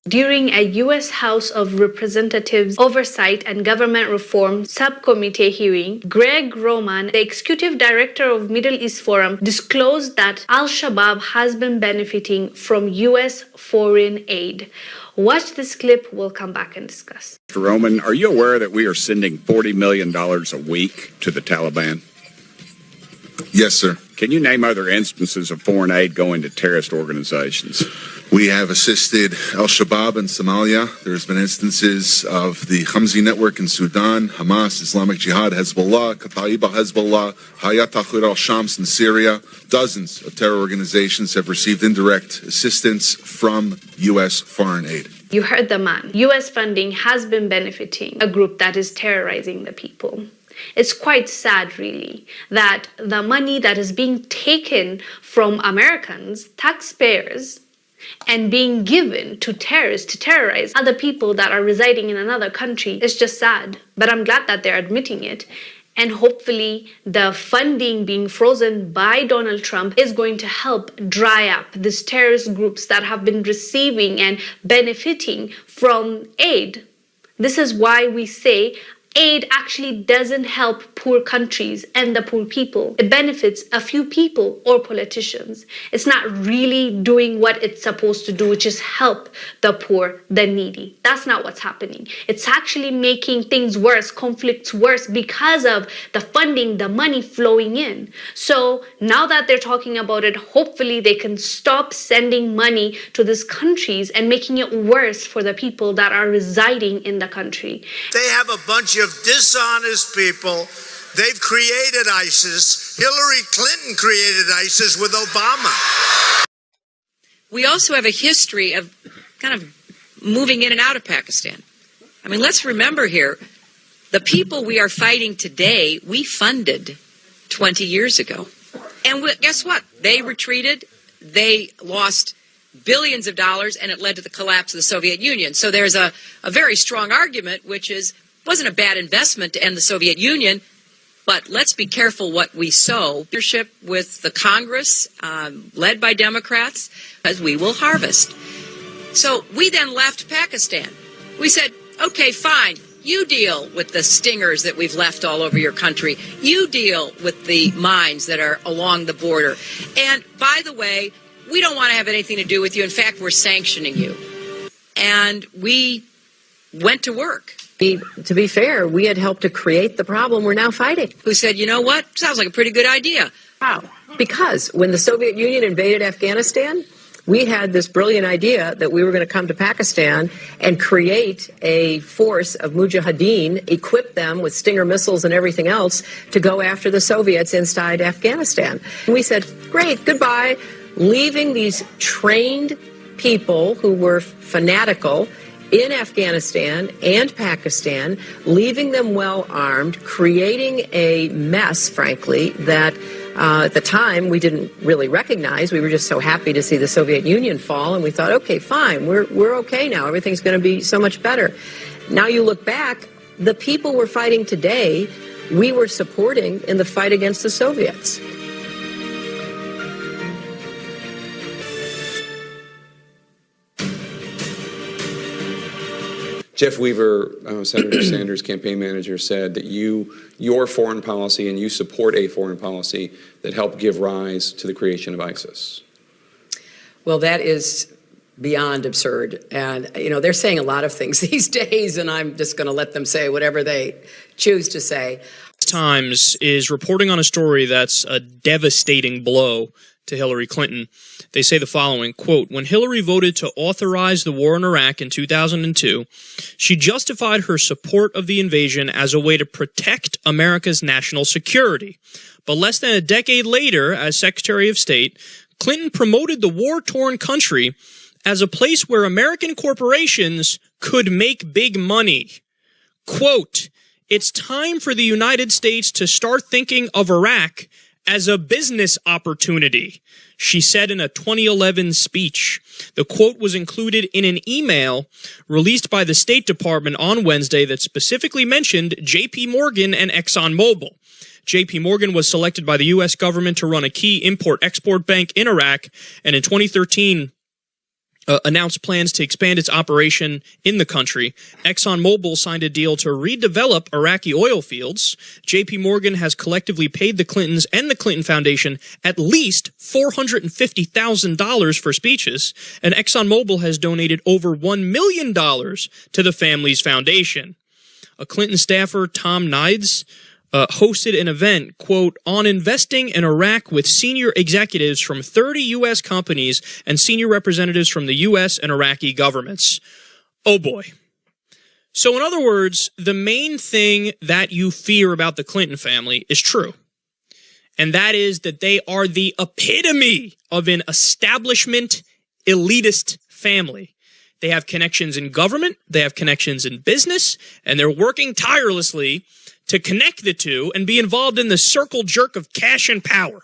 During a U.S. House of Representatives Oversight and Government Reform Subcommittee hearing, Greg Roman, the Executive Director of Middle East Forum, disclosed that Al-Shabaab has been benefiting from U.S. foreign aid. Watch this clip, we'll come back and discuss. Mr. Roman, are you aware that we are sending $40 million a week to the Taliban? Yes, sir. Can you name other instances of foreign aid going to terrorist organizations? We have assisted al-Shabaab in Somalia. There's been instances of the Khamsi network in Sudan, Hamas, Islamic Jihad, Hezbollah, Kataiba Hezbollah, Hayat Tahrir al-Shams in Syria. Dozens of terror organizations have received indirect assistance from U.S. foreign aid. You heard the man. U.S. funding has been benefiting a group that is terrorizing the people. It's quite sad, really, that the money that is being taken from Americans, taxpayers, and being given to terrorists to terrorize other people that are residing in another country is just sad. But I'm glad that they're admitting it. And hopefully the funding being frozen by Donald Trump is going to help dry up these terrorist groups that have been receiving and benefiting from aid. This is why we say aid actually doesn't help poor countries and the poor people. It benefits a few people or politicians. It's not really doing what it's supposed to do, which is help the poor, the needy. That's not what's happening. It's actually making things worse, conflicts worse because of the funding, the money flowing in. So now that they're talking about it, hopefully they can stop sending money to these countries and making it worse for the people that are residing in the country. They have a bunch of dishonest people. They've created ISIS. Hillary Clinton created ISIS with Obama. We also have a history of kind of moving in and out of Pakistan. I mean, let's remember here, the people we are fighting today, we funded 20 years ago. And guess what? They retreated. They lost billions of dollars, and it led to the collapse of the Soviet Union. So there's a very strong argument, which is, wasn't a bad investment to end the Soviet Union, but let's be careful what we sow. Leadership with the Congress, led by Democrats, as we will harvest. So we then left Pakistan. We said, okay, fine, you deal with the stingers that we've left all over your country. You deal with the mines that are along the border. And by the way, we don't want to have anything to do with you. In fact, we're sanctioning you. And we went to work. To be fair, we had helped to create the problem we're now fighting. Who said, you know what, sounds like a pretty good idea. How? Because when the Soviet Union invaded Afghanistan, we had this brilliant idea that we were going to come to Pakistan and create a force of mujahideen, equip them with Stinger missiles and everything else to go after the Soviets inside Afghanistan. And we said, great, goodbye, leaving these trained people who were fanatical in Afghanistan and Pakistan, leaving them well armed, creating a mess, frankly, that at the time we didn't really recognize. We were just so happy to see the Soviet Union fall, and we thought, okay, fine, we're okay now. Everything's going to be so much better. Now you look back, the people we're fighting today, we were supporting in the fight against the Soviets. Jeff Weaver, Senator Sanders' campaign manager, said that your foreign policy and you support a foreign policy that helped give rise to the creation of ISIS. Well, that is beyond absurd. And, you know, they're saying a lot of things these days, and I'm just going to let them say whatever they choose to say. Times is reporting on a story that's a devastating blow to Hillary Clinton. They say the following, quote, when Hillary voted to authorize the war in Iraq in 2002, she justified her support of the invasion as a way to protect America's national security. But less than a decade later, as Secretary of State, Clinton promoted the war-torn country as a place where American corporations could make big money. Quote, it's time for the United States to start thinking of Iraq as a business opportunity, she said in a 2011 speech. The quote was included in an email released by the State Department on Wednesday that specifically mentioned J.P. Morgan and ExxonMobil. J.P. Morgan was selected by the U.S. government to run a key import-export bank in Iraq, and in 2013, announced plans to expand its operation in the country. ExxonMobil signed a deal to redevelop Iraqi oil fields. JP Morgan has collectively paid the Clintons and the Clinton Foundation at least $450,000 for speeches, and ExxonMobil has donated over $1 million to the family's foundation. A Clinton staffer, Tom Nides, hosted an event, quote, on investing in Iraq with senior executives from 30 U.S. companies and senior representatives from the U.S. and Iraqi governments. Oh boy. So in other words, the main thing that you fear about the Clinton family is true. And that is that they are the epitome of an establishment elitist family. They have connections in government, they have connections in business, and they're working tirelessly to connect the two and be involved in the circle jerk of cash and power.